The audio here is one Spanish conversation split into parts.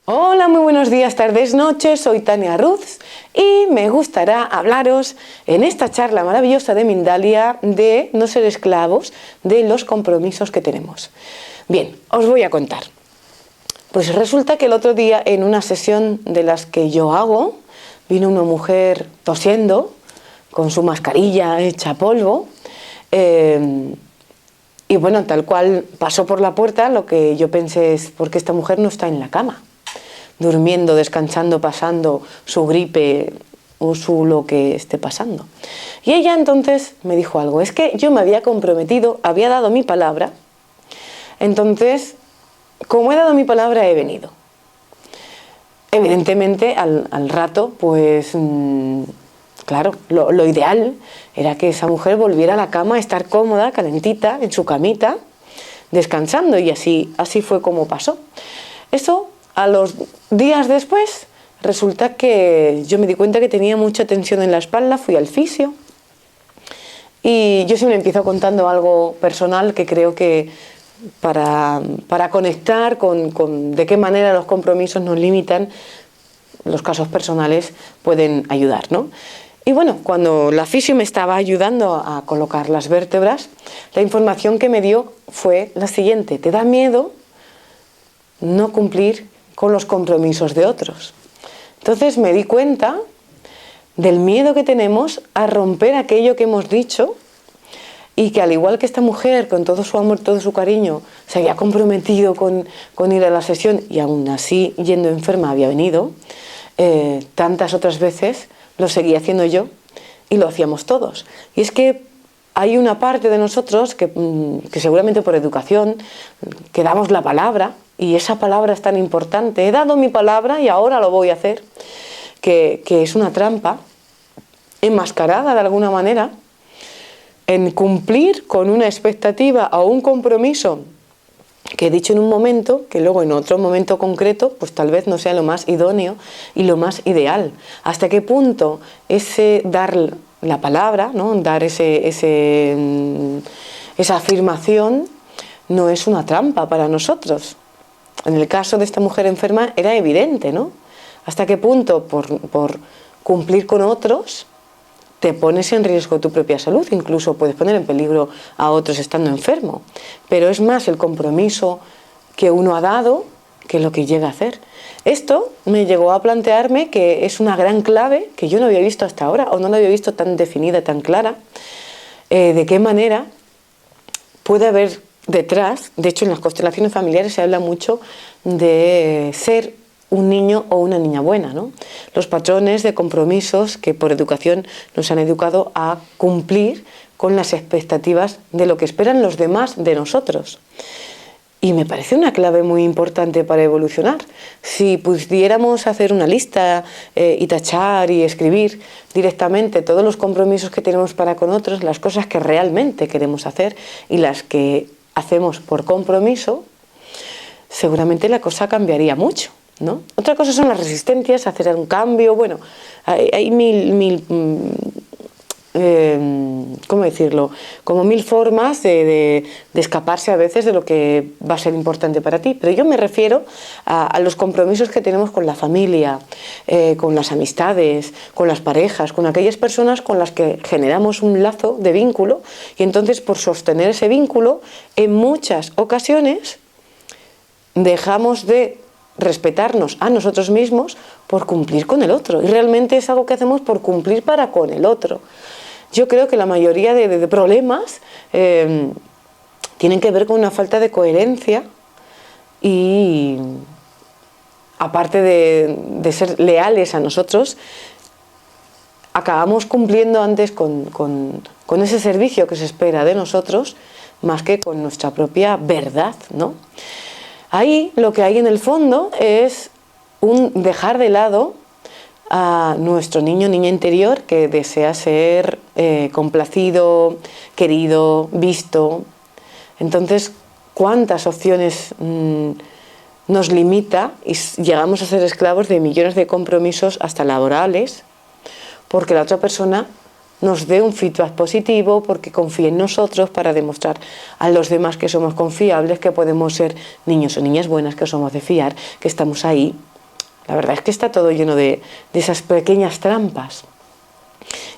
Hola, muy buenos días, tardes, noches, soy Tania Ruz y me gustará hablaros en esta charla maravillosa de Mindalia de no ser esclavos de los compromisos que tenemos. Bien, os voy a contar. Pues resulta que el otro día en una sesión de las que yo hago, vino una mujer tosiendo con su mascarilla hecha polvo y bueno, tal cual pasó por la puerta, lo que yo pensé es: ¿por qué esta mujer no está en la cama? Durmiendo, descansando, pasando su gripe o su lo que esté pasando. Y ella entonces me dijo algo: es que yo me había comprometido, había dado mi palabra, entonces como he dado mi palabra he venido. Evidentemente al rato pues claro, lo ideal era que esa mujer volviera a la cama a estar cómoda, calentita, en su camita, descansando, y así fue como pasó. Eso, a los días después, resulta que yo me di cuenta que tenía mucha tensión en la espalda, fui al fisio y yo siempre empiezo contando algo personal que creo que para conectar con de qué manera los compromisos nos limitan, los casos personales pueden ayudar, ¿no? Y bueno, cuando la fisio me estaba ayudando a colocar las vértebras, la información que me dio fue la siguiente: te da miedo no cumplir con los compromisos de otros. Entonces me di cuenta del miedo que tenemos a romper aquello que hemos dicho, y que al igual que esta mujer, con todo su amor, todo su cariño, se había comprometido con ir a la sesión y aún así, yendo enferma, había venido, tantas otras veces lo seguía haciendo yo y lo hacíamos todos. Y es que hay una parte de nosotros que seguramente por educación, que damos la palabra, y esa palabra es tan importante: he dado mi palabra y ahora lo voy a hacer, que es una trampa enmascarada de alguna manera en cumplir con una expectativa o un compromiso que he dicho en un momento, que luego en otro momento concreto pues tal vez no sea lo más idóneo y lo más ideal. ¿Hasta qué punto ese dar la palabra, ¿no? Dar esa afirmación no es una trampa para nosotros? En el caso de esta mujer enferma era evidente, ¿no? ¿Hasta qué punto por cumplir con otros te pones en riesgo tu propia salud? Incluso puedes poner en peligro a otros estando enfermo. Pero es más el compromiso que uno ha dado que lo que llega a hacer. Esto me llegó a plantearme que es una gran clave que yo no había visto hasta ahora, o no la había visto tan definida, tan clara, de qué manera puede haber detrás. De hecho, en las constelaciones familiares se habla mucho de ser un niño o una niña buena, ¿no? Los patrones de compromisos que por educación nos han educado a cumplir con las expectativas de lo que esperan los demás de nosotros. Y me parece una clave muy importante para evolucionar. Si pudiéramos hacer una lista y tachar y escribir directamente todos los compromisos que tenemos para con otros, las cosas que realmente queremos hacer y las que hacemos por compromiso, seguramente la cosa cambiaría mucho, ¿no? Otra cosa son las resistencias a hacer un cambio. Bueno, hay ¿cómo decirlo? Como mil formas de escaparse a veces de lo que va a ser importante para ti. Pero yo me refiero a los compromisos que tenemos con la familia, con las amistades, con las parejas, con aquellas personas con las que generamos un lazo de vínculo, y entonces por sostener ese vínculo, en muchas ocasiones dejamos de respetarnos a nosotros mismos por cumplir con el otro, y realmente es algo que hacemos por cumplir para con el otro. Yo creo que la mayoría de problemas tienen que ver con una falta de coherencia, y aparte de ser leales a nosotros, acabamos cumpliendo antes con ese servicio que se espera de nosotros más que con nuestra propia verdad, ¿no? Ahí lo que hay en el fondo es un dejar de lado a nuestro niño o niña interior, que desea ser complacido, querido, visto. Entonces, ¿cuántas opciones nos limita y llegamos a ser esclavos de millones de compromisos, hasta laborales, porque la otra persona nos dé un feedback positivo, porque confíe en nosotros, para demostrar a los demás que somos confiables, que podemos ser niños o niñas buenas, que somos de fiar, que estamos ahí La verdad es que está todo lleno de esas pequeñas trampas.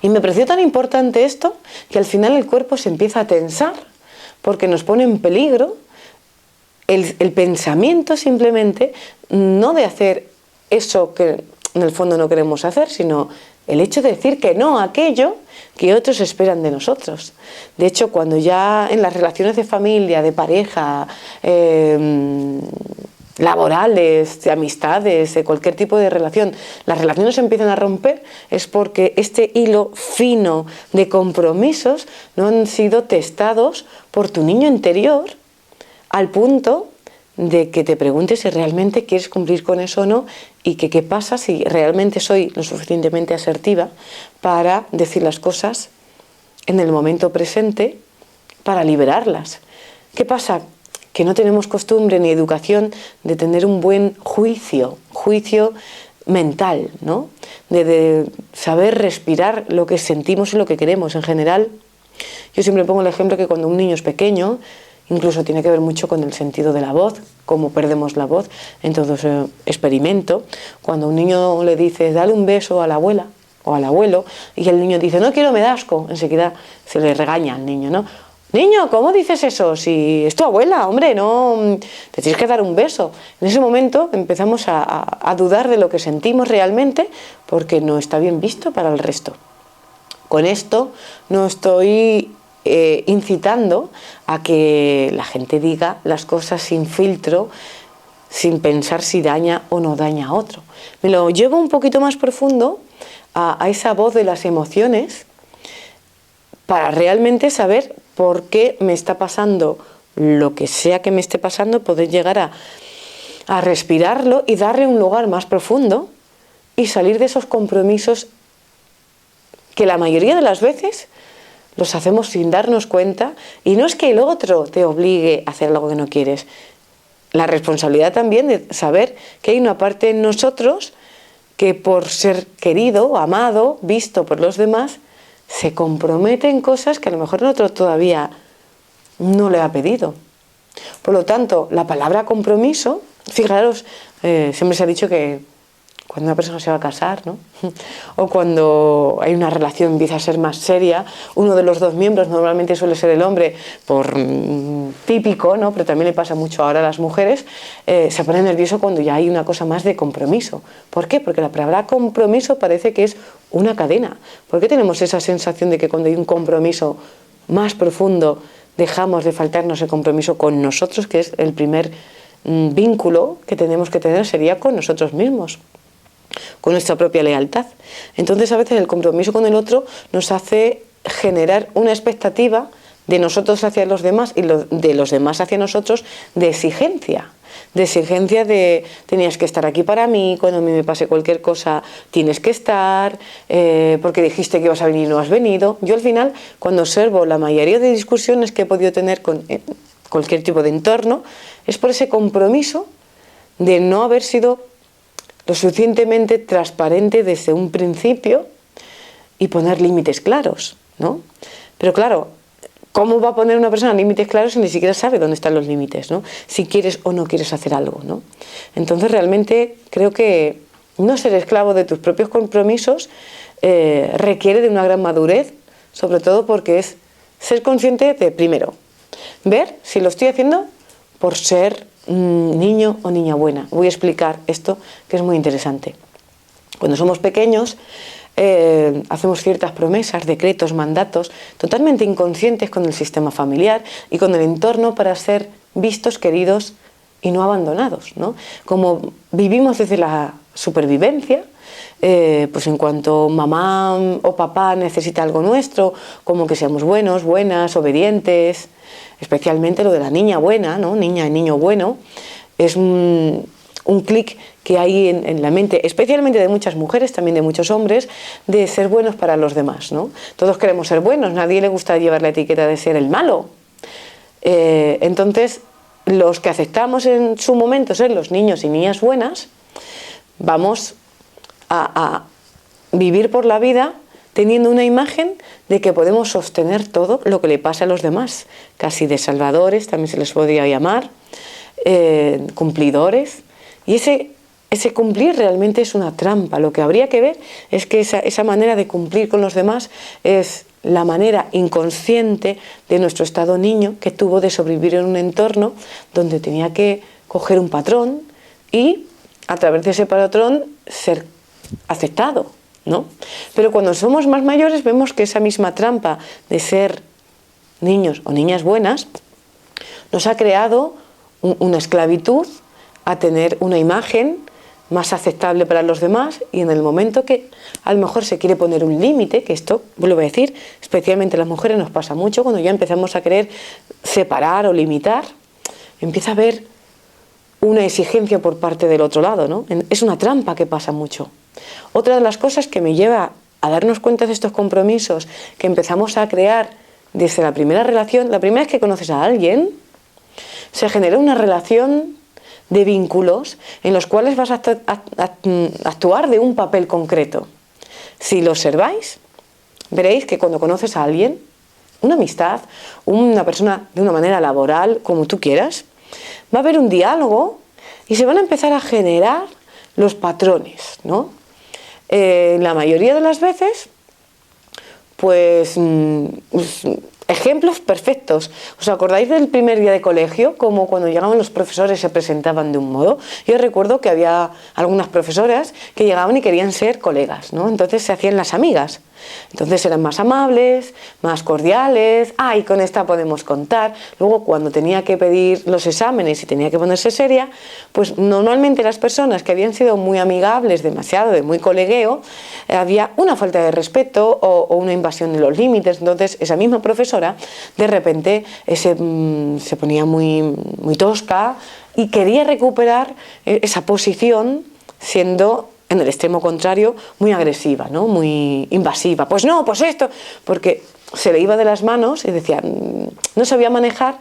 Y me pareció tan importante esto que al final el cuerpo se empieza a tensar porque nos pone en peligro el pensamiento simplemente, no de hacer eso que en el fondo no queremos hacer, sino el hecho de decir que no a aquello que otros esperan de nosotros. De hecho, cuando ya en las relaciones de familia, de pareja, laborales, de amistades, de cualquier tipo de relación, las relaciones se empiezan a romper, es porque este hilo fino de compromisos no han sido testados por tu niño interior al punto de que te preguntes si realmente quieres cumplir con eso o no, y que qué pasa si realmente soy lo suficientemente asertiva para decir las cosas en el momento presente para liberarlas. ¿Qué pasa? Que no tenemos costumbre ni educación de tener un buen juicio mental, ¿no? De saber respirar lo que sentimos y lo que queremos. En general, yo siempre pongo el ejemplo que cuando un niño es pequeño, incluso tiene que ver mucho con el sentido de la voz, cómo perdemos la voz. Entonces, experimento, cuando a un niño le dices, dale un beso a la abuela o al abuelo, y el niño dice, no quiero, me da asco, enseguida se le regaña al niño, ¿no? Niño, ¿cómo dices eso? Si es tu abuela, hombre, no, te tienes que dar un beso. En ese momento empezamos a dudar de lo que sentimos realmente porque no está bien visto para el resto. Con esto no estoy incitando a que la gente diga las cosas sin filtro, sin pensar si daña o no daña a otro. Me lo llevo un poquito más profundo a esa voz de las emociones para realmente saber por qué me está pasando lo que sea que me esté pasando, poder llegar a respirarlo y darle un lugar más profundo y salir de esos compromisos que la mayoría de las veces los hacemos sin darnos cuenta, y no es que el otro te obligue a hacer algo que no quieres. La responsabilidad también de saber que hay una parte en nosotros que por ser querido, amado, visto por los demás, se compromete en cosas que a lo mejor el otro todavía no le ha pedido. Por lo tanto, la palabra compromiso, fijaros, siempre se ha dicho que cuando una persona se va a casar, ¿no? O cuando hay una relación empieza a ser más seria, uno de los dos miembros, normalmente suele ser el hombre, por típico, ¿no? Pero también le pasa mucho ahora a las mujeres, se pone nervioso cuando ya hay una cosa más de compromiso. ¿Por qué? Porque la palabra compromiso parece que es una cadena. ¿Por qué tenemos esa sensación de que cuando hay un compromiso más profundo dejamos de faltarnos el compromiso con nosotros, que es el primer vínculo que tenemos que tener, sería con nosotros mismos, con nuestra propia lealtad? Entonces, a veces el compromiso con el otro nos hace generar una expectativa de nosotros hacia los demás y de los demás hacia nosotros, de exigencia de tenías que estar aquí para mí, cuando a mí me pase cualquier cosa tienes que estar, porque dijiste que ibas a venir y no has venido. Yo al final, cuando observo la mayoría de discusiones que he podido tener con cualquier tipo de entorno, es por ese compromiso de no haber sido lo suficientemente transparente desde un principio y poner límites claros, ¿no? Pero claro, ¿cómo va a poner una persona límites claros si ni siquiera sabe dónde están los límites, ¿no? Si quieres o no quieres hacer algo, ¿no? Entonces realmente creo que no ser esclavo de tus propios compromisos requiere de una gran madurez, sobre todo porque es ser consciente de, primero, ver si lo estoy haciendo por ser niño o niña buena. Voy a explicar esto, que es muy interesante. Cuando somos pequeños, hacemos ciertas promesas, decretos, mandatos, totalmente inconscientes con el sistema familiar y con el entorno para ser vistos, queridos y no abandonados, ¿no? Como vivimos desde la supervivencia, pues en cuanto mamá o papá necesita algo nuestro, como que seamos buenos, buenas, obedientes, especialmente lo de la niña buena, ¿no? Niña y niño bueno, es un clic que hay en la mente, especialmente de muchas mujeres, también de muchos hombres, de ser buenos para los demás, ¿no? Todos queremos ser buenos, nadie le gusta llevar la etiqueta de ser el malo. Entonces, los que aceptamos en su momento ser los niños y niñas buenas, vamos a vivir por la vida teniendo una imagen de que podemos sostener todo lo que le pasa a los demás, casi de salvadores, también se les podría llamar, cumplidores. Y ese ese cumplir realmente es una trampa. Lo que habría que ver es que esa manera de cumplir con los demás es la manera inconsciente de nuestro estado niño que tuvo de sobrevivir en un entorno donde tenía que coger un patrón y a través de ese patrón ser aceptado, ¿no? Pero cuando somos más mayores vemos que esa misma trampa de ser niños o niñas buenas nos ha creado una esclavitud a tener una imagen más aceptable para los demás, y en el momento que a lo mejor se quiere poner un límite, que esto, vuelvo a decir, especialmente a las mujeres nos pasa mucho, cuando ya empezamos a querer separar o limitar, empieza a haber una exigencia por parte del otro lado, ¿no? Es una trampa que pasa mucho. Otra de las cosas que me lleva a darnos cuenta de estos compromisos que empezamos a crear desde la primera relación, la primera vez que conoces a alguien, se genera una relación de vínculos en los cuales vas a actuar de un papel concreto. Si lo observáis, veréis que cuando conoces a alguien, una amistad, una persona de una manera laboral, como tú quieras, va a haber un diálogo y se van a empezar a generar los patrones, ¿no? La mayoría de las veces, pues ejemplos perfectos. ¿Os acordáis del primer día de colegio? Como cuando llegaban los profesores se presentaban de un modo. Yo recuerdo que había algunas profesoras que llegaban y querían ser colegas, ¿no? Entonces se hacían las amigas. Entonces eran más amables, más cordiales. Y con esta podemos contar. Luego, cuando tenía que pedir los exámenes y tenía que ponerse seria, pues normalmente las personas que habían sido muy amigables, demasiado, de muy colegueo, había una falta de respeto o una invasión de los límites. Entonces esa misma profesora de repente se ponía muy tosca y quería recuperar esa posición, siendo en el extremo contrario muy agresiva, ¿no? Muy invasiva. Pues no, pues esto, porque se le iba de las manos y decía, no sabía manejar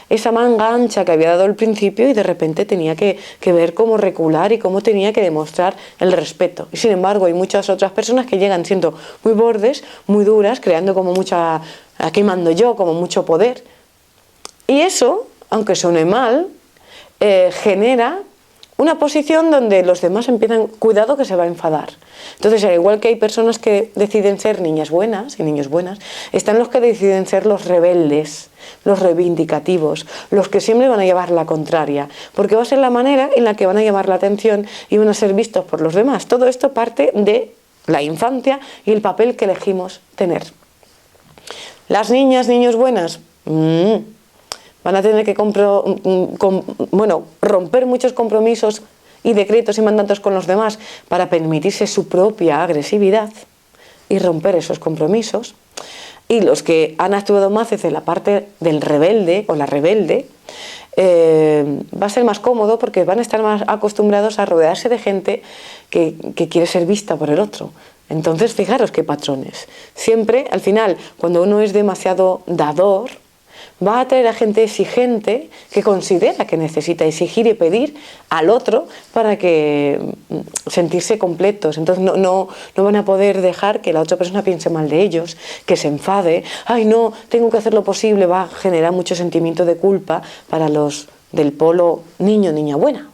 esa manga ancha que había dado al principio, y de repente tenía que ver cómo recular y cómo tenía que demostrar el respeto. Y sin embargo hay muchas otras personas que llegan siendo muy bordes, muy duras, creando como mucha, aquí mando yo, como mucho poder. Y eso, aunque suene mal, genera una posición donde los demás empiezan, cuidado que se va a enfadar. Entonces, al igual que hay personas que deciden ser niñas buenas y niños buenas, están los que deciden ser los rebeldes, los reivindicativos, los que siempre van a llevar la contraria, porque va a ser la manera en la que van a llamar la atención y van a ser vistos por los demás. Todo esto parte de la infancia y el papel que elegimos tener. Las niñas, niños buenas, van a tener que romper muchos compromisos y decretos y mandatos con los demás para permitirse su propia agresividad y romper esos compromisos. Y los que han actuado más desde la parte del rebelde o la rebelde, va a ser más cómodo porque van a estar más acostumbrados a rodearse de gente que quiere ser vista por el otro. Entonces, fijaros qué patrones. Siempre, al final, cuando uno es demasiado dador, va a atraer a gente exigente que considera que necesita exigir y pedir al otro para que sentirse completos. Entonces no van a poder dejar que la otra persona piense mal de ellos, que se enfade. Ay, no, tengo que hacer lo posible. Va a generar mucho sentimiento de culpa para los del polo niño, niña buena.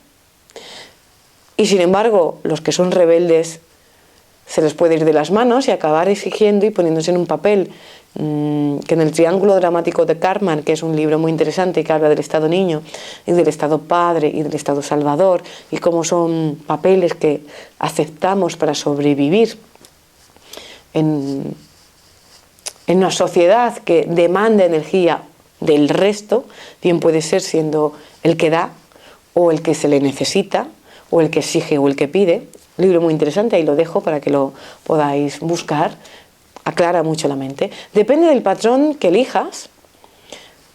Y sin embargo, los que son rebeldes se les puede ir de las manos y acabar exigiendo y poniéndose en un papel que en el Triángulo Dramático de Karpman, que es un libro muy interesante que habla del estado niño y del estado padre y del estado salvador, y cómo son papeles que aceptamos para sobrevivir en una sociedad que demanda energía del resto, bien puede ser siendo el que da o el que se le necesita o el que exige o el que pide. Un libro muy interesante, ahí lo dejo para que lo podáis buscar. Aclara mucho la mente. Depende del patrón que elijas.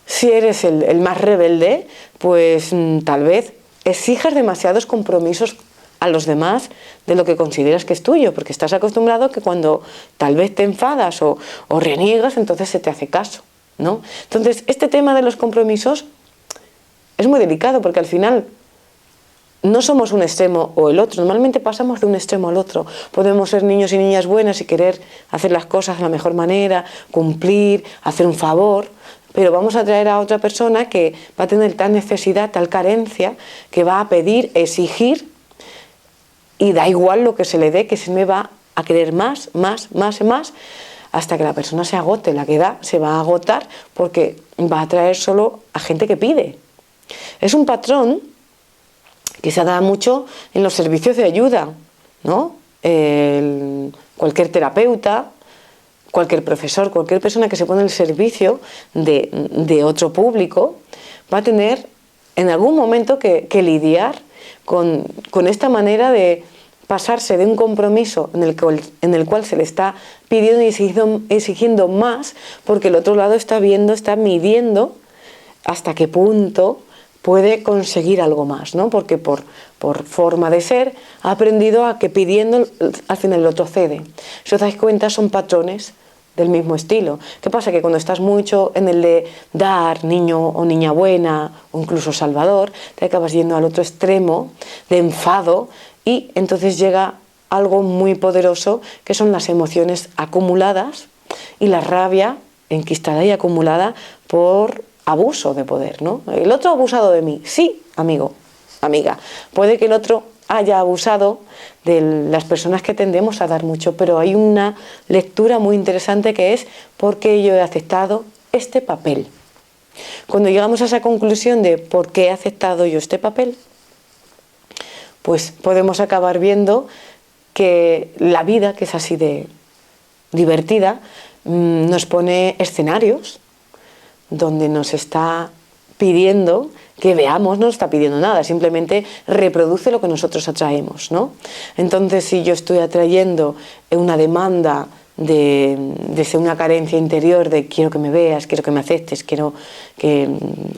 Si eres el más rebelde, pues tal vez exijas demasiados compromisos a los demás de lo que consideras que es tuyo, porque estás acostumbrado que cuando tal vez te enfadas o reniegas, entonces se te hace caso, ¿no? Entonces, este tema de los compromisos es muy delicado, porque al final no somos un extremo o el otro. Normalmente pasamos de un extremo al otro. Podemos ser niños y niñas buenas y querer hacer las cosas de la mejor manera, cumplir, hacer un favor, pero vamos a traer a otra persona que va a tener tal necesidad, tal carencia, que va a pedir, exigir y da igual lo que se le dé, que se me va a querer más, más, más y más, hasta que la persona se agote. La que da se va a agotar porque va a atraer solo a gente que pide. Es un patrón que se da mucho en los servicios de ayuda, ¿no? Cualquier terapeuta, cualquier profesor, cualquier persona que se pone al servicio de otro público va a tener en algún momento que lidiar con esta manera de pasarse de un compromiso en el cual se le está pidiendo y exigiendo más, porque el otro lado está viendo, está midiendo hasta qué punto puede conseguir algo más, ¿no? Porque por forma de ser ha aprendido a que pidiendo al final el otro cede. Si os dais cuenta, son patrones del mismo estilo. ¿Qué pasa? Que cuando estás mucho en el de dar, niño o niña buena, o incluso salvador, te acabas yendo al otro extremo de enfado, y entonces llega algo muy poderoso, que son las emociones acumuladas y la rabia enquistada y acumulada por abuso de poder, ¿no? El otro ha abusado de mí. Sí, amigo, amiga. Puede que el otro haya abusado de las personas que tendemos a dar mucho, pero hay una lectura muy interesante que es ¿por qué yo he aceptado este papel? Cuando llegamos a esa conclusión de ¿por qué he aceptado yo este papel?, pues podemos acabar viendo que la vida, que es así de divertida, nos pone escenarios donde nos está pidiendo que veamos, no está pidiendo nada, simplemente reproduce lo que nosotros atraemos, ¿no? Entonces, si yo estoy atrayendo una demanda de una carencia interior, de quiero que me veas, quiero que me aceptes, quiero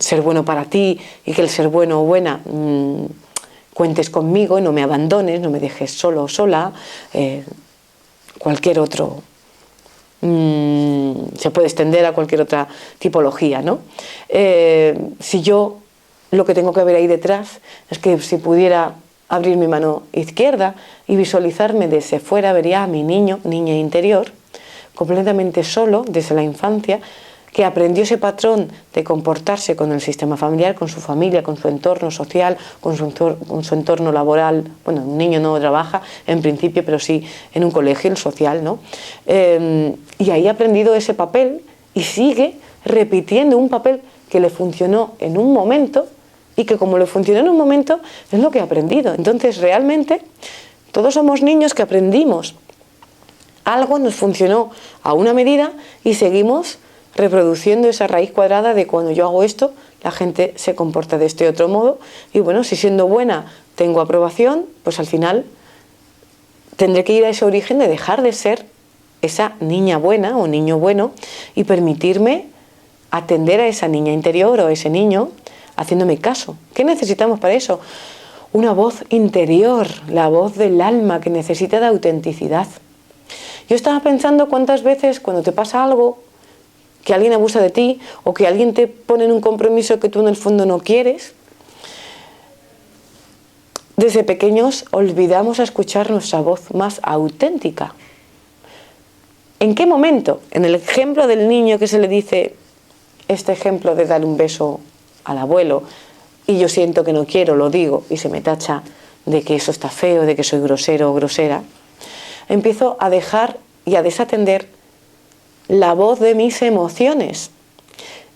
ser bueno para ti, y que el ser bueno o buena cuentes conmigo y no me abandones, no me dejes solo o sola, cualquier otro, se puede extender a cualquier otra tipología, ¿no? Si yo lo que tengo que ver ahí detrás es que si pudiera abrir mi mano izquierda y visualizarme desde fuera, vería a mi niño, niña interior, completamente solo desde la infancia, que aprendió ese patrón de comportarse con el sistema familiar, con su familia, con su entorno social, con su entorno laboral. Bueno, un niño no trabaja en principio, pero sí en un colegio, el social, ¿no? Y ahí ha aprendido ese papel y sigue repitiendo un papel que le funcionó en un momento, y que como le funcionó en un momento es lo que ha aprendido. Entonces realmente todos somos niños que aprendimos algo, nos funcionó a una medida y seguimos reproduciendo esa raíz cuadrada de cuando yo hago esto, la gente se comporta de este otro modo, y bueno, si siendo buena tengo aprobación, pues al final tendré que ir a ese origen de dejar de ser esa niña buena o niño bueno y permitirme atender a esa niña interior o a ese niño haciéndome caso. ¿Qué necesitamos para eso? Una voz interior, la voz del alma, que necesita de autenticidad. Yo estaba pensando cuántas veces cuando te pasa algo, que alguien abusa de ti o que alguien te pone en un compromiso que tú en el fondo no quieres, desde pequeños olvidamos a escuchar nuestra voz más auténtica. ¿En qué momento? En el ejemplo del niño que se le dice, este ejemplo de dar un beso al abuelo, y yo siento que no quiero, lo digo, y se me tacha de que eso está feo, de que soy grosero o grosera, empiezo a dejar y a desatender la voz de mis emociones.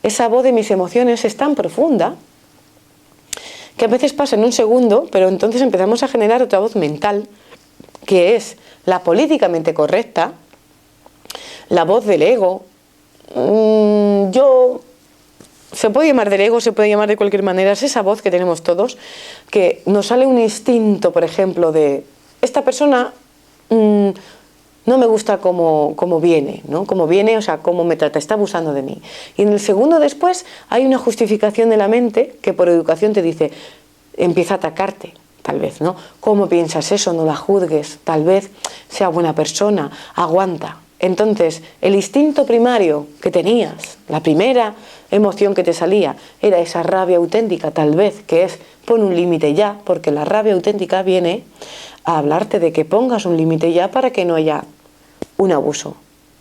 Esa voz de mis emociones es tan profunda que a veces pasa en un segundo, pero entonces empezamos a generar otra voz mental, que es la políticamente correcta, la voz del ego. Se puede llamar del ego, se puede llamar de cualquier manera, es esa voz que tenemos todos, que nos sale un instinto, por ejemplo, de esta persona no me gusta cómo viene, ¿no? Cómo viene, o sea, cómo me trata, está abusando de mí. Y en el segundo después hay una justificación de la mente que por educación te dice, empieza a atacarte, tal vez, ¿no? ¿Cómo piensas eso? No la juzgues, tal vez sea buena persona, aguanta. Entonces, el instinto primario que tenías, la primera emoción que te salía, era esa rabia auténtica, tal vez, que es pon un límite ya, porque la rabia auténtica viene a hablarte de que pongas un límite ya para que no haya un abuso,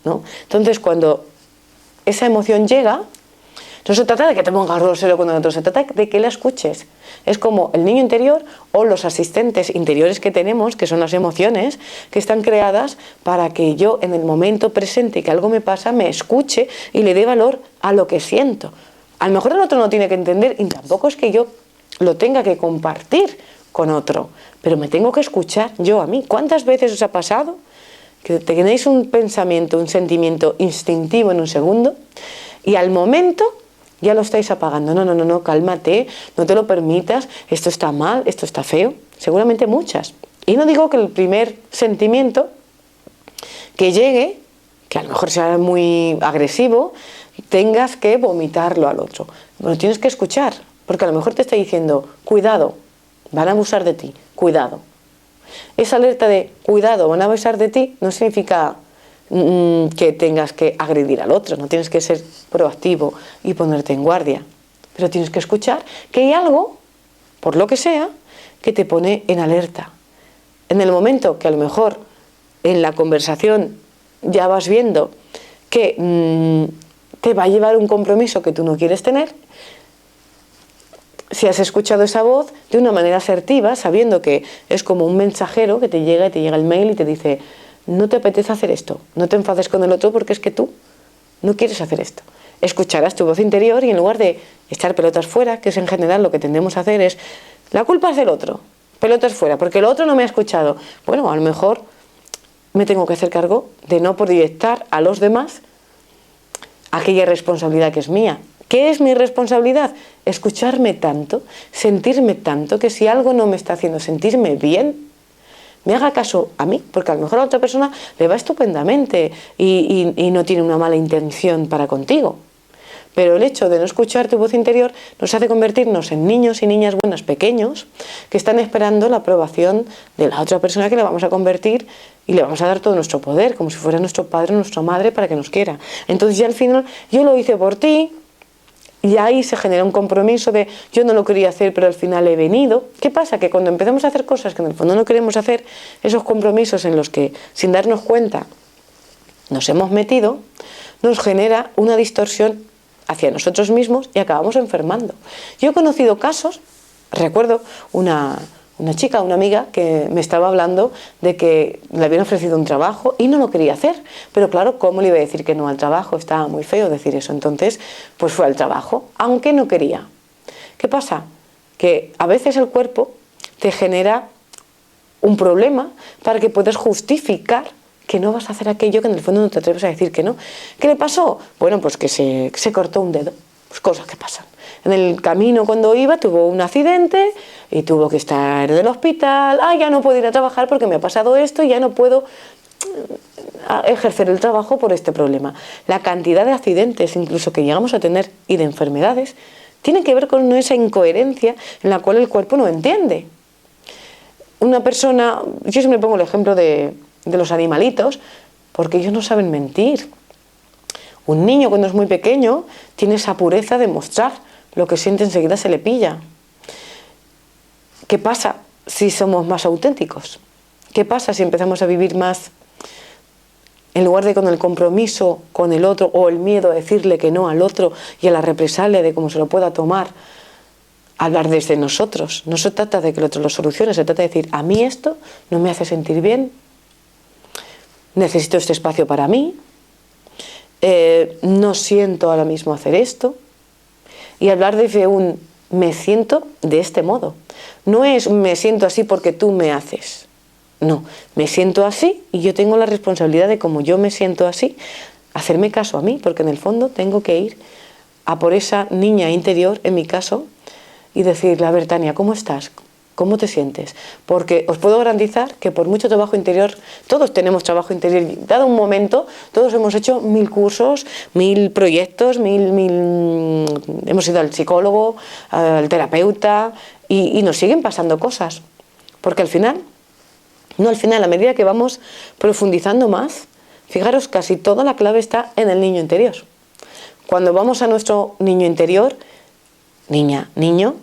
¿no? Entonces, cuando esa emoción llega, No se trata de que te pongas grosero con el otro, se trata de que la escuches. Es como el niño interior o los asistentes interiores que tenemos, que son las emociones, que están creadas para que yo en el momento presente que algo me pasa, me escuche y le dé valor a lo que siento. A lo mejor el otro no tiene que entender y tampoco es que yo lo tenga que compartir con otro, pero me tengo que escuchar yo a mí. ¿Cuántas veces os ha pasado que tenéis un pensamiento, un sentimiento instintivo en un segundo y al momento ya lo estáis apagando? No, cálmate, no te lo permitas, esto está mal, esto está feo. Seguramente muchas. Y no digo que el primer sentimiento que llegue, que a lo mejor sea muy agresivo, tengas que vomitarlo al otro. Lo tienes que escuchar, porque a lo mejor te está diciendo, cuidado, van a abusar de ti, cuidado. Esa alerta de cuidado, van a abusar de ti, no significa que tengas que agredir al otro, no tienes que ser proactivo y ponerte en guardia, pero tienes que escuchar que hay algo, por lo que sea, que te pone en alerta. En el momento que a lo mejor en la conversación ya vas viendo que te va a llevar un compromiso que tú no quieres tener, si has escuchado esa voz de una manera asertiva, sabiendo que es como un mensajero que te llega el mail y te dice, no te apetece hacer esto, no te enfades con el otro porque es que tú no quieres hacer esto. Escucharás tu voz interior y en lugar de echar pelotas fuera, que es en general lo que tendemos a hacer, es la culpa es del otro, pelotas fuera, porque el otro no me ha escuchado. Bueno, a lo mejor me tengo que hacer cargo de no proyectar a los demás aquella responsabilidad que es mía. ¿Qué es mi responsabilidad? Escucharme tanto, sentirme tanto, que si algo no me está haciendo sentirme bien, me haga caso a mí, porque a lo mejor a otra persona le va estupendamente y no tiene una mala intención para contigo. Pero el hecho de no escuchar tu voz interior nos hace convertirnos en niños y niñas buenas pequeños que están esperando la aprobación de la otra persona que le vamos a convertir y le vamos a dar todo nuestro poder, como si fuera nuestro padre o nuestra madre para que nos quiera. Entonces ya al final, yo lo hice por ti, y ahí se genera un compromiso de yo no lo quería hacer pero al final he venido. ¿Qué pasa? Que cuando empezamos a hacer cosas que en el fondo no queremos hacer, esos compromisos en los que sin darnos cuenta nos hemos metido, nos genera una distorsión hacia nosotros mismos y acabamos enfermando. Yo he conocido casos, recuerdo una chica, una amiga que me estaba hablando de que le habían ofrecido un trabajo y no lo quería hacer, pero claro, ¿cómo le iba a decir que no al trabajo? Estaba muy feo decir eso. Entonces pues fue al trabajo, aunque no quería. ¿Qué pasa? Que a veces el cuerpo te genera un problema para que puedas justificar que no vas a hacer aquello que en el fondo no te atreves a decir que no. ¿Qué le pasó? Bueno, pues que se cortó un dedo. Pues cosas que pasan. En el camino cuando iba tuvo un accidente y tuvo que estar en el hospital. Ya no puedo ir a trabajar porque me ha pasado esto y ya no puedo ejercer el trabajo por este problema. La cantidad de accidentes incluso que llegamos a tener y de enfermedades tiene que ver con esa incoherencia en la cual el cuerpo no entiende. Una persona, yo siempre pongo el ejemplo de los animalitos, porque ellos no saben mentir. Un niño cuando es muy pequeño tiene esa pureza de mostrar lo que siente, enseguida se le pilla. ¿Qué pasa si somos más auténticos? ¿Qué pasa si empezamos a vivir más en lugar de con el compromiso con el otro o el miedo a decirle que no al otro y a la represalia de cómo se lo pueda tomar? Hablar desde nosotros. No se trata de que el otro lo solucione, se trata de decir, a mí esto no me hace sentir bien, necesito este espacio para mí, no siento ahora mismo hacer esto, y hablar desde un me siento de este modo. No es me siento así porque tú me haces, no, me siento así y yo tengo la responsabilidad de como yo me siento así, hacerme caso a mí, porque en el fondo tengo que ir a por esa niña interior, en mi caso, y decirle, a ver, Tania, ¿cómo estás? ¿Cómo te sientes? Porque os puedo garantizar que por mucho trabajo interior, todos tenemos trabajo interior, dado un momento, todos hemos hecho 1000 cursos, 1000 proyectos, hemos ido al psicólogo, al terapeuta, y nos siguen pasando cosas. Porque al final, a medida que vamos profundizando más, fijaros, casi toda la clave está en el niño interior. Cuando vamos a nuestro niño interior, niña, niño,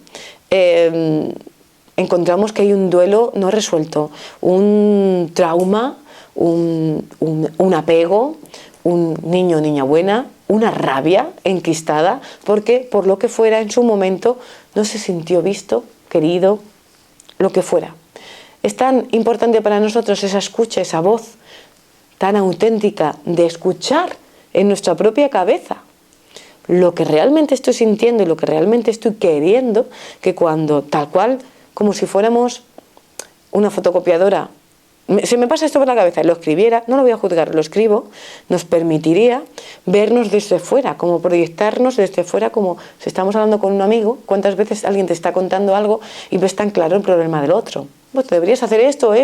encontramos que hay un duelo no resuelto, un trauma, un apego, un niño o niña buena una rabia enquistada porque por lo que fuera en su momento no se sintió visto, querido, lo que fuera. Es tan importante para nosotros esa escucha, esa voz tan auténtica de escuchar en nuestra propia cabeza lo que realmente estoy sintiendo y lo que realmente estoy queriendo, que cuando tal cual, como si fuéramos una fotocopiadora, se me pasa esto por la cabeza y lo escribiera, no lo voy a juzgar, lo escribo, nos permitiría vernos desde fuera, como proyectarnos desde fuera, como si estamos hablando con un amigo. ¿Cuántas veces alguien te está contando algo y ves tan claro el problema del otro? Pues deberías hacer esto,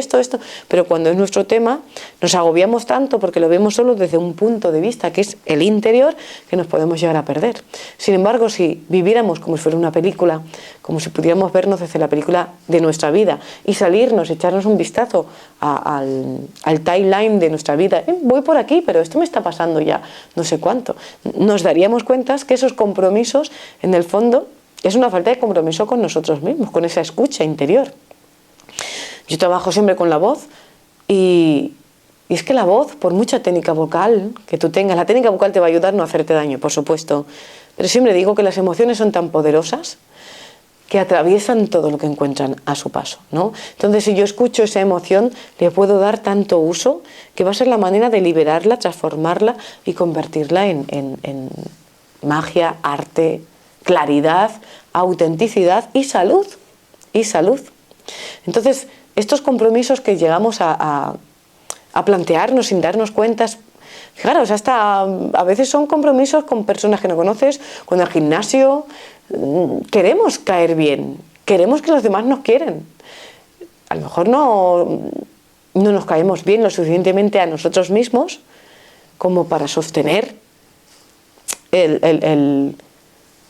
pero cuando es nuestro tema nos agobiamos tanto porque lo vemos solo desde un punto de vista que es el interior, que nos podemos llegar a perder. Sin embargo, si viviéramos como si fuera una película, como si pudiéramos vernos desde la película de nuestra vida y salirnos, echarnos un vistazo al timeline de nuestra vida, voy por aquí, pero esto me está pasando ya no sé cuánto, nos daríamos cuenta que esos compromisos, en el fondo, es una falta de compromiso con nosotros mismos, con esa escucha interior. Yo trabajo siempre con la voz y es que la voz, por mucha técnica vocal que tú tengas, la técnica vocal te va a ayudar a no hacerte daño, por supuesto, pero siempre digo que las emociones son tan poderosas que atraviesan todo lo que encuentran a su paso, ¿no? Entonces, si yo escucho esa emoción, le puedo dar tanto uso que va a ser la manera de liberarla, transformarla y convertirla en magia, arte, claridad, autenticidad y salud. Entonces, estos compromisos que llegamos a plantearnos sin darnos cuenta, fijaros, hasta a veces son compromisos con personas que no conoces, con el gimnasio. Queremos caer bien, queremos que los demás nos quieren. A lo mejor no nos caemos bien lo suficientemente a nosotros mismos como para sostener el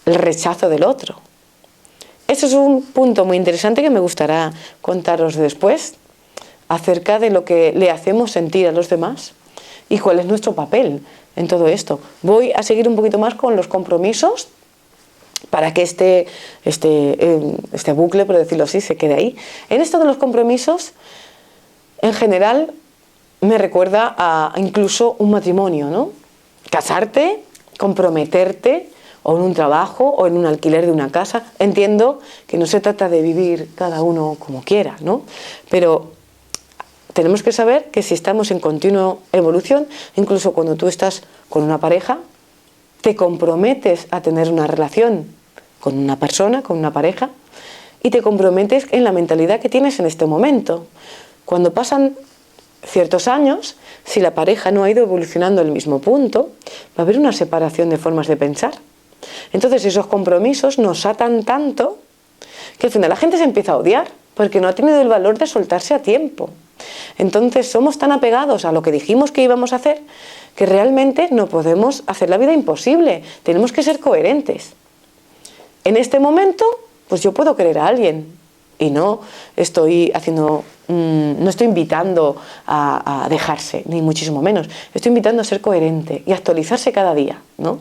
rechazo del otro. Eso es un punto muy interesante que me gustará contaros después, acerca de lo que le hacemos sentir a los demás y cuál es nuestro papel en todo esto. Voy a seguir un poquito más con los compromisos para que este bucle, por decirlo así, se quede ahí. En esto de los compromisos, en general, me recuerda a incluso un matrimonio, ¿no? Casarte, comprometerte, o en un trabajo, o en un alquiler de una casa. Entiendo que no se trata de vivir cada uno como quiera, ¿no? Pero tenemos que saber que si estamos en continua evolución, incluso cuando tú estás con una pareja, te comprometes a tener una relación con una persona, con una pareja, y te comprometes en la mentalidad que tienes en este momento. Cuando pasan ciertos años, si la pareja no ha ido evolucionando al mismo punto, va a haber una separación de formas de pensar. Entonces esos compromisos nos atan tanto que al final la gente se empieza a odiar porque no ha tenido el valor de soltarse a tiempo. Entonces somos tan apegados a lo que dijimos que íbamos a hacer que realmente no podemos hacer la vida imposible. Tenemos que ser coherentes. En este momento, pues yo puedo querer a alguien y no estoy invitando a dejarse, ni muchísimo menos. Estoy invitando a ser coherente y a actualizarse cada día, ¿no?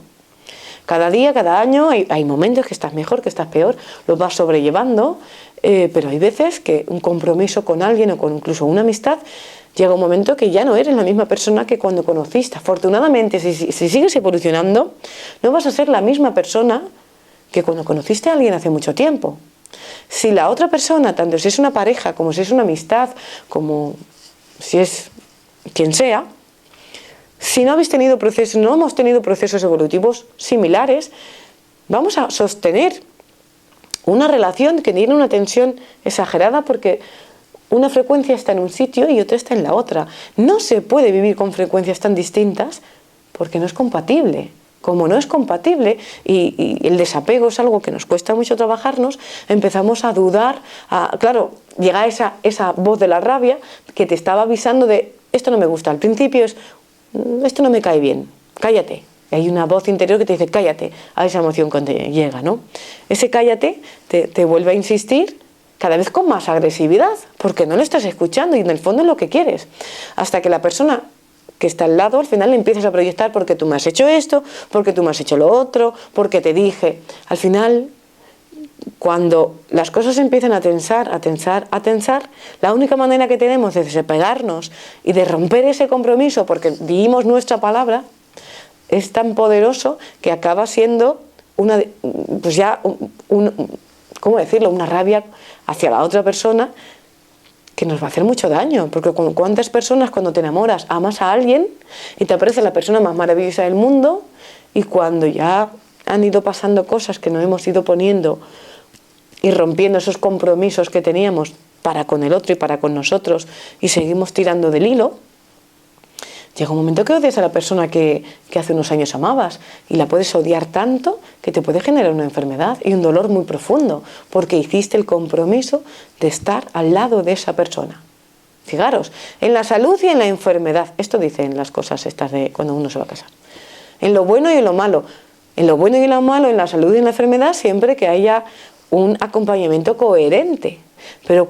Cada día, cada año, hay momentos que estás mejor, que estás peor, lo vas sobrellevando, pero hay veces que un compromiso con alguien o con incluso una amistad, llega un momento que ya no eres la misma persona que cuando conociste. Afortunadamente, si sigues evolucionando, no vas a ser la misma persona que cuando conociste a alguien hace mucho tiempo. Si la otra persona, tanto si es una pareja, como si es una amistad, como si es quien sea, si no hemos tenido procesos evolutivos similares, vamos a sostener una relación que tiene una tensión exagerada porque una frecuencia está en un sitio y otra está en la otra. No se puede vivir con frecuencias tan distintas porque no es compatible. Como no es compatible y el desapego es algo que nos cuesta mucho trabajarnos, empezamos a dudar, claro, llega esa voz de la rabia que te estaba avisando de esto no me gusta. Al principio es esto no me cae bien, cállate. Hay una voz interior que te dice cállate a esa emoción cuando llega, ¿no? Ese cállate te vuelve a insistir cada vez con más agresividad porque no lo estás escuchando y en el fondo es lo que quieres. Hasta que la persona que está al lado, al final le empiezas a proyectar porque tú me has hecho esto, porque tú me has hecho lo otro, porque te dije. Al final, cuando las cosas empiezan a tensar, la única manera que tenemos de desapegarnos y de romper ese compromiso, porque dimos nuestra palabra, es tan poderoso que acaba siendo una, pues ya, ¿cómo decirlo?, una rabia hacia la otra persona que nos va a hacer mucho daño, porque cuántas personas cuando te enamoras amas a alguien y te aparece la persona más maravillosa del mundo, y cuando ya han ido pasando cosas que nos hemos ido poniendo y rompiendo esos compromisos que teníamos para con el otro y para con nosotros, y seguimos tirando del hilo, llega un momento que odias a la persona que hace unos años amabas, y la puedes odiar tanto que te puede generar una enfermedad y un dolor muy profundo, porque hiciste el compromiso de estar al lado de esa persona. Fijaros, en la salud y en la enfermedad, esto dicen las cosas estas de cuando uno se va a casar, en lo bueno y en lo malo, en lo bueno y en lo malo, en la salud y en la enfermedad, siempre que haya un acompañamiento coherente. Pero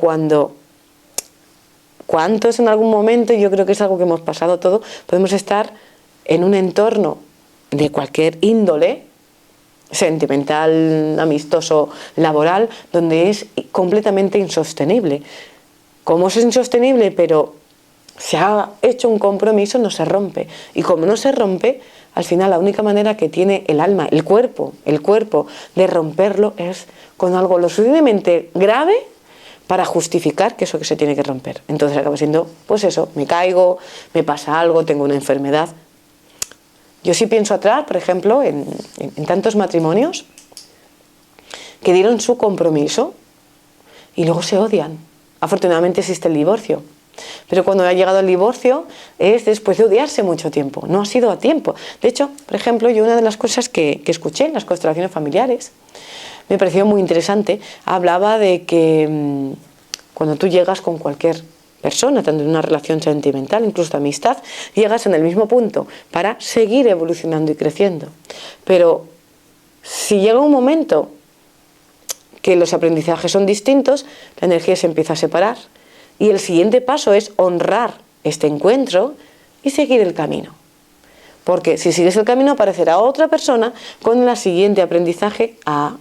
¿cuántos en algún momento, y yo creo que es algo que hemos pasado todo, podemos estar en un entorno de cualquier índole, sentimental, amistoso, laboral, donde es completamente insostenible? Como es insostenible, pero se ha hecho un compromiso, no se rompe. Y como no se rompe, al final la única manera que tiene el alma, el cuerpo de romperlo es con algo lo suficientemente grave para justificar que eso que se tiene que romper. Entonces acaba siendo, pues eso, me caigo, me pasa algo, tengo una enfermedad. Yo sí pienso atrás, por ejemplo, en tantos matrimonios que dieron su compromiso y luego se odian. Afortunadamente existe el divorcio. Pero cuando ha llegado el divorcio es después de odiarse mucho tiempo, no ha sido a tiempo. De hecho, por ejemplo, yo una de las cosas que escuché en las constelaciones familiares, me pareció muy interesante, hablaba de que cuando tú llegas con cualquier persona, tanto en una relación sentimental, incluso de amistad, llegas en el mismo punto para seguir evolucionando y creciendo. Pero si llega un momento que los aprendizajes son distintos, la energía se empieza a separar. Y el siguiente paso es honrar este encuentro y seguir el camino. Porque si sigues el camino aparecerá otra persona con el siguiente aprendizaje a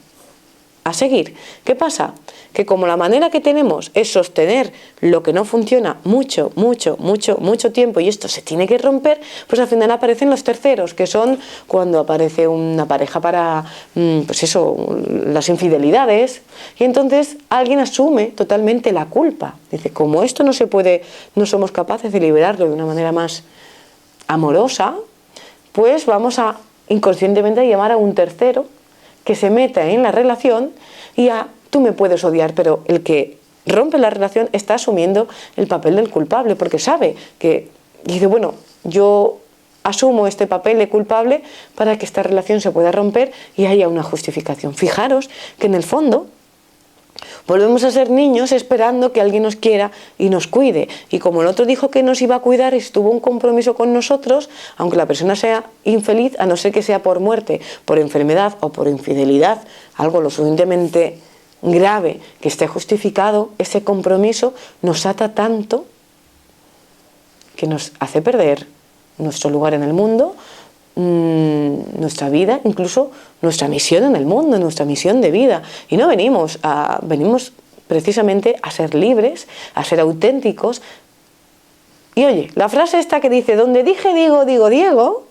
seguir. ¿Qué pasa? Que como la manera que tenemos es sostener lo que no funciona mucho tiempo, y esto se tiene que romper, pues al final aparecen los terceros, que son cuando aparece una pareja para, pues eso, las infidelidades, y entonces alguien asume totalmente la culpa. Dice, como esto no se puede, no somos capaces de liberarlo de una manera más amorosa, pues vamos a inconscientemente llamar a un tercero que se meta en la relación, y tú me puedes odiar, pero el que rompe la relación está asumiendo el papel del culpable, porque sabe que, dice, bueno, yo asumo este papel de culpable para que esta relación se pueda romper y haya una justificación. Fijaros que en el fondo volvemos a ser niños esperando que alguien nos quiera y nos cuide. Y como el otro dijo que nos iba a cuidar y estuvo un compromiso con nosotros, aunque la persona sea infeliz, a no ser que sea por muerte, por enfermedad o por infidelidad, algo lo suficientemente grave que esté justificado, ese compromiso nos ata tanto que nos hace perder nuestro lugar en el mundo, nuestra vida, incluso nuestra misión en el mundo, nuestra misión de vida. Y no venimos precisamente a ser libres, a ser auténticos. Y oye, la frase esta que dice, donde dije digo, digo Diego,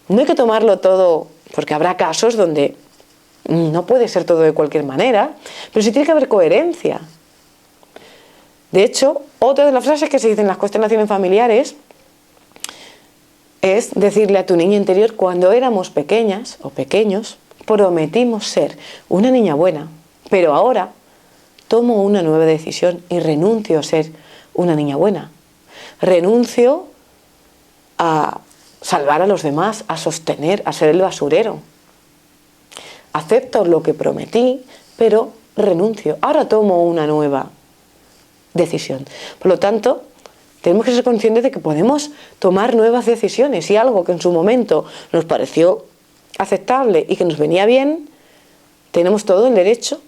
no hay que tomarlo todo, porque habrá casos donde no puede ser todo de cualquier manera, pero sí tiene que haber coherencia. De hecho, otra de las frases que se dicen en las constelaciones familiares es decirle a tu niña interior, cuando éramos pequeñas o pequeños, prometimos ser una niña buena, pero ahora tomo una nueva decisión y renuncio a ser una niña buena. Renuncio a salvar a los demás, a sostener, a ser el basurero. Acepto lo que prometí, pero renuncio. Ahora tomo una nueva decisión. Por lo tanto, tenemos que ser conscientes de que podemos tomar nuevas decisiones, y algo que en su momento nos pareció aceptable y que nos venía bien, tenemos todo el derecho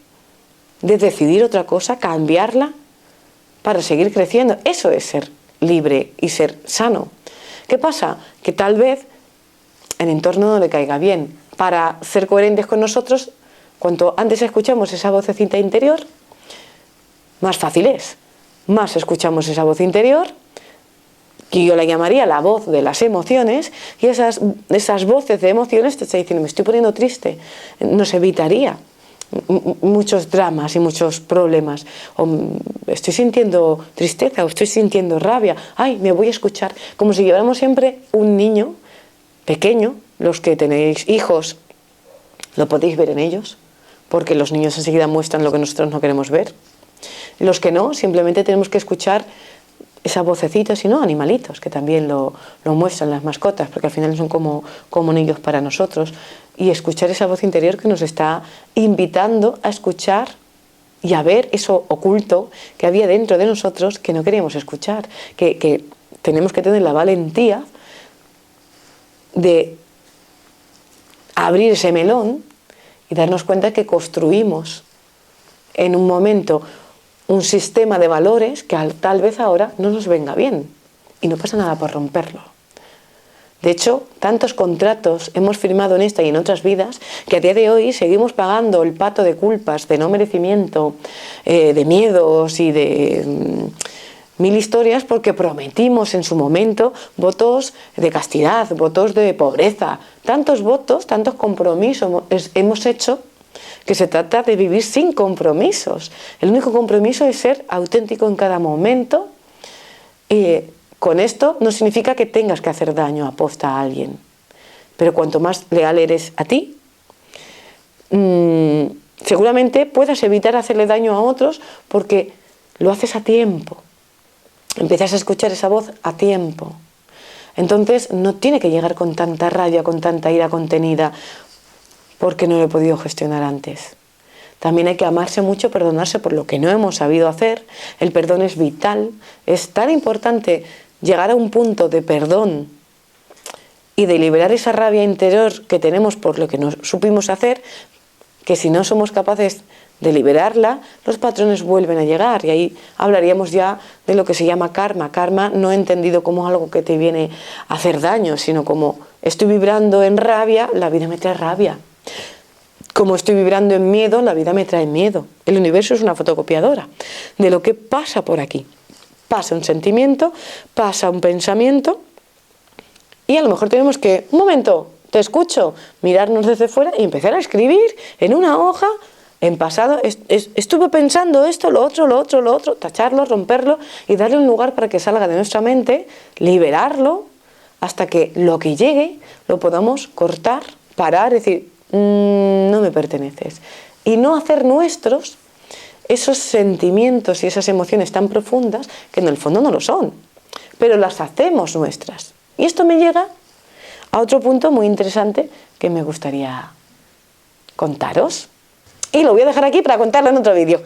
de decidir otra cosa, cambiarla para seguir creciendo. Eso es ser libre y ser sano. ¿Qué pasa? Que tal vez el entorno no le caiga bien. Para ser coherentes con nosotros, cuanto antes escuchamos esa vocecita interior, más fácil es. Más escuchamos esa voz interior, que yo la llamaría la voz de las emociones, y esas voces de emociones te está diciendo, me estoy poniendo triste, nos evitaría muchos dramas y muchos problemas, o estoy sintiendo tristeza o estoy sintiendo rabia, ay, me voy a escuchar, como si lleváramos siempre un niño pequeño. Los que tenéis hijos lo podéis ver en ellos, porque los niños enseguida muestran lo que nosotros no queremos ver. Los que no, simplemente tenemos que escuchar esa vocecita, sino animalitos, que también lo muestran las mascotas, porque al final son como niños para nosotros, y escuchar esa voz interior que nos está invitando a escuchar y a ver eso oculto que había dentro de nosotros que no queríamos escuchar, que tenemos que tener la valentía de abrir ese melón y darnos cuenta que construimos en un momento un sistema de valores que tal vez ahora no nos venga bien, y no pasa nada por romperlo. De hecho, tantos contratos hemos firmado en esta y en otras vidas que a día de hoy seguimos pagando el pato de culpas, de no merecimiento, de miedos y de mil historias, porque prometimos en su momento votos de castidad, votos de pobreza, tantos votos, tantos compromisos hemos hecho, que se trata de vivir sin compromisos. El único compromiso es ser auténtico en cada momento, y con esto no significa que tengas que hacer daño aposta a alguien, pero cuanto más leal eres a ti, seguramente puedas evitar hacerle daño a otros, porque lo haces a tiempo, empiezas a escuchar esa voz a tiempo. Entonces no tiene que llegar con tanta rabia, con tanta ira contenida, porque no lo he podido gestionar antes. También hay que amarse mucho, perdonarse por lo que no hemos sabido hacer. El perdón es vital, es tan importante llegar a un punto de perdón y de liberar esa rabia interior que tenemos por lo que no supimos hacer, que si no somos capaces de liberarla, los patrones vuelven a llegar, y ahí hablaríamos ya de lo que se llama karma. Karma no entendido como algo que te viene a hacer daño, sino como estoy vibrando en rabia, la vida me trae rabia. Como estoy vibrando en miedo, la vida me trae miedo. El universo es una fotocopiadora de lo que pasa por aquí. Pasa un sentimiento, pasa un pensamiento, y a lo mejor tenemos que, un momento, te escucho, mirarnos desde fuera y empezar a escribir en una hoja, en pasado, estuve pensando esto, lo otro, tacharlo, romperlo y darle un lugar para que salga de nuestra mente, liberarlo, hasta que lo que llegue lo podamos cortar, parar, decir, no me perteneces, y no hacer nuestros esos sentimientos y esas emociones tan profundas que en el fondo no lo son, pero las hacemos nuestras. Y esto me llega a otro punto muy interesante que me gustaría contaros, y lo voy a dejar aquí para contarlo en otro vídeo.